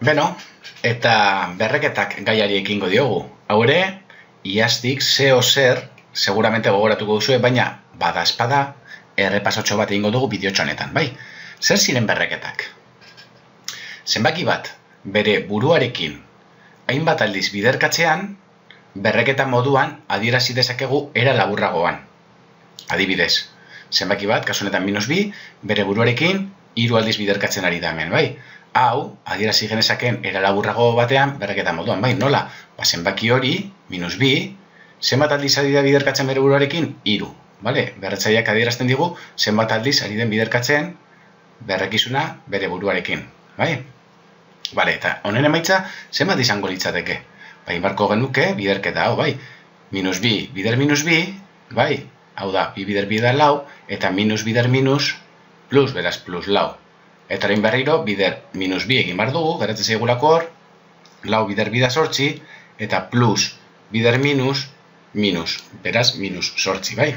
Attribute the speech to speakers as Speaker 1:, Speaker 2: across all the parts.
Speaker 1: Beno, eta berreketak gaiari ekingo diogu. Haure, iaztik zeo zer, seguramente gogoratuko duzue, baina bada errepasotxo bat egingo dugu bideotxo honetan, bai? Zer ziren berreketak? Zenbaki bat, bere buruarekin hainbat aldiz biderkatzean, berreketa moduan adierazi dezakegu era laburragoan. Adibidez, zenbaki bat, kasu honetan -2, bere buruarekin 3 aldiz biderkatzen ari da hemen, bai? Hau, adierazi genezaken era laburrago batean berreketa moduan, bai? Nola? Zenbaki hori, -2, zenbat aldiz ari da biderkatzen bere buruarekin? 3, bale? Berretzaileak adierazten digu zenbat aldiz ari den biderkatzen berrekizuna bere buruarekin, bai? Bale, eta honen emaitza zenbat izango litzateke? Bai, barko genuke biderketa hau, bai? -2 bider -2, bai? Hau da, 2 bider 2 da 4, eta minus bider minus, plus, beraz, plus 4. Eta orain berriro, bider -2 egin behar dugu, geratzen zaigulako hor, 4 bider 2 da 8, eta plus bider minus, minus, beraz, minus 8, bai?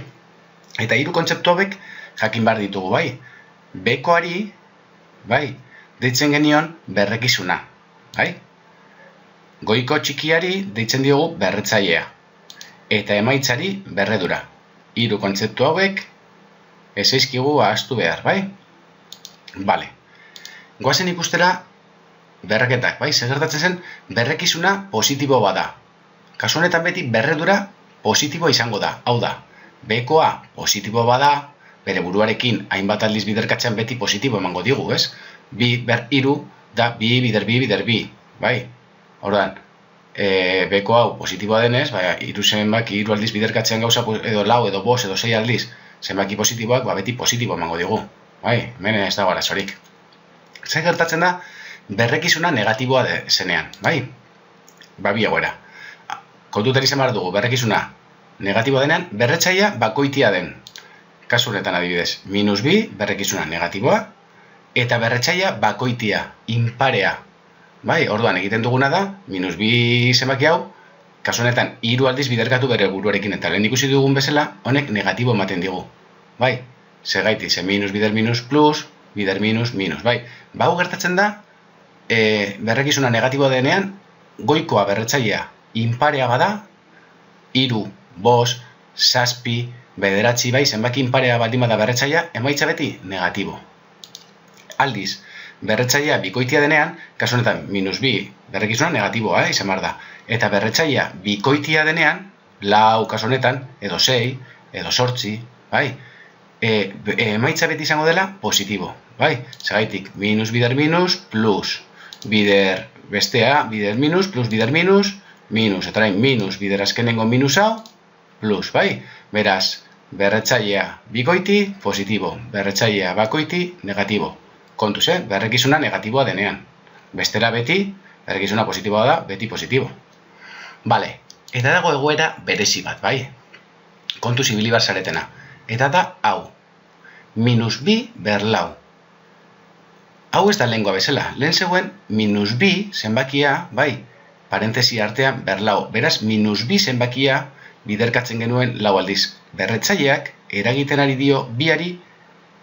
Speaker 1: Eta hiru kontzeptu hauek jakin behar ditugu, bai? Bekoari, bai, deitzen genion berrekizuna, bai? Goiko txikiari deitzen diogu berretzailea, eta emaitzari berredura. Hiru kontzeptu hauek ez zaizkigu ahaztu behar, bai? Bale. Goazen ikustera berreketak, bai? Zer gertatzen zen berrekizuna positibo bada. Kasu honetan beti berredura positiboa izango da. Hau da, bekoa positibo bada, bere buruarekin hainbat aldiz biderkatzean beti positibo emango digu, ez? 2 ber 3 da 2 bider 2 bider 2, bai? Orduan, beko hau positiboa denez, hiru zenbaki 3 aldiz biderkatzean gauza edo 4 edo 5 edo 6 aldiz zenbaki positiboak, beti positibo emango digu. Bai, hemen ez dago arazorik. Zer gertatzen da berrekizuna negatiboa zenean, bai? Bi egoera. Kontutan izan behar dugu, berrekizuna negatiboa denean, berretzailea bakoitia den. Kasu honetan adibidez, -2 berrekizuna negatiboa, eta berretzailea bakoitia, inparea. Bai, orduan egiten duguna da, -2 zenbaki hau, kasu honetan 3 aldiz biderkatu bere buruarekin, eta lehen ikusi dugun bezala, honek negatibo ematen digu. Bai, segaiti, ze minus bider minus plus, bider minus minus, bai. Hau gertatzen da, berrekizuna negatiboa denean, goikoa berretzailea inparea bada, 3, 5, 7, 9, bai, zenbaki inparea baldin bada berretzailea, emaitza beti negatibo. Aldiz, berretzailea bikoitia denean, kasu honetan -2 berrekizuna negatiboa, izan behar da. Eta berretzailea bikoitia denean, 4 kasu honetan, edo 6, edo 8, bai? Emaitza beti izango dela positibo, bai? Zagaitik, minus bider minus, plus bider bestea, bider minus, plus bider minus, minus. Eta orain, minus bider azkenengo minus hau, plus, bai? Beraz, berretzailea bikoiti, positibo. Berretzailea bakoiti, negatibo. Kontuz, berrekizuna negatiboa denean. Bestela beti, berrekizuna positiboa da, beti positibo. Bale, eta dago egoera berezi bat, bai? Kontuz ibili bar zaretena. Eta da hau, -2 ber 4. Hau ez da lehengoa bezala. Lehen zegoen, -2 zenbakia, bai, parentesi artean ber 4. Beraz, -2 zenbakia biderkatzen genuen 4 aldiz. Berretzaileak eragiten ari dio biari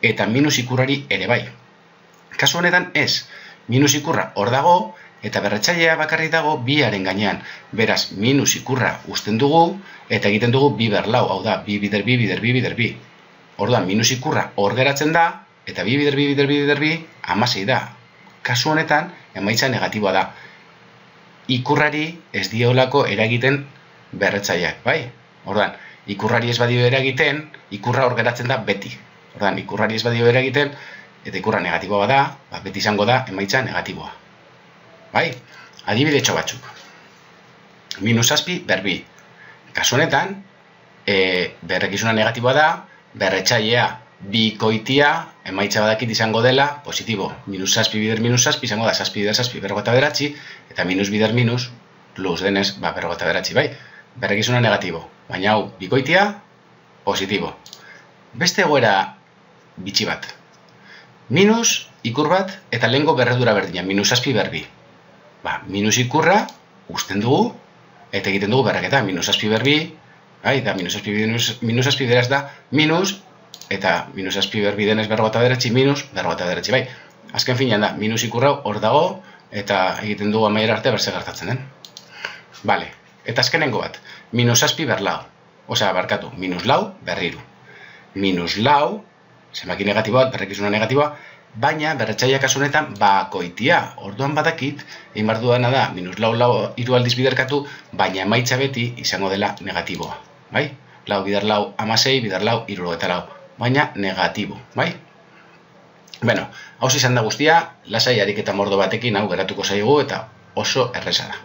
Speaker 1: eta minus ikurrari ere bai. Kasu honetan ez, minus ikurra hor dago, eta berretzailea bakarrik dago biaren gainean. Beraz, minus ikurra uzten dugu, eta egiten dugu 2 ber 4, hau da, 2 bider 2 bider 2 bider 2. Orduan, minus ikurra hor geratzen da, eta 2 bider 2 bider 2 bider 2, 16 da. Kasu honetan, emaitza negatiboa da. Ikurrari ez diolako eragiten berretzaileak, bai? Orduan, ikurrari ez badio eragiten, ikurra hor geratzen da beti. Orduan, ikurrari ez badio eragiten, eta ikurra negatiboa da, beti izango da emaitza negatiboa. Bai? Adibidetxo batzuk. -7 ber 2. Kasu honetan, berrekizuna negatiboa da, berretzailea bikoitia, emaitza badakit izango dela, positibo. -7 bider -7 izango da 7 bider 7 berrogeta beratzi, eta minus bider minus, plus denez, berrogeta beratzi, bai? Berrekizuna negatibo. Baina hau, bikoitia, positibo. Beste egoera bitxi bat. Minus ikur bat eta lehengo berredura berdina, -7 ber 2. Minus ikurra uzten dugu, eta egiten dugu berreketa, -7 ber 2, da, -7 beraz da, minus, eta -7 ber 2 denez berrogeta beratzi, minus, berrogeta beratzi, bai. Azken finean da, minus ikurra hor dago, eta egiten dugu amaiera arte berze gertatzen den. Vale, eta azkenengo bat, -6 berlau. Osea, barkatu, -4 berriru. -4, zenbaki negatiboa, berrekizuna negatiboa, baina berretxaiak kasunetan bakoitia. Orduan badakit, egin behar dudana da, -4 hiru aldiz biderkatu, baina emaitza beti izango dela negatiboa. Bai? 4 bider 4 16, bider 4 74. Baina negatibo, bai? Bueno, hau izan da guztia, lasai ariketa mordo batekin hau geratuko zaigu eta oso erresa da.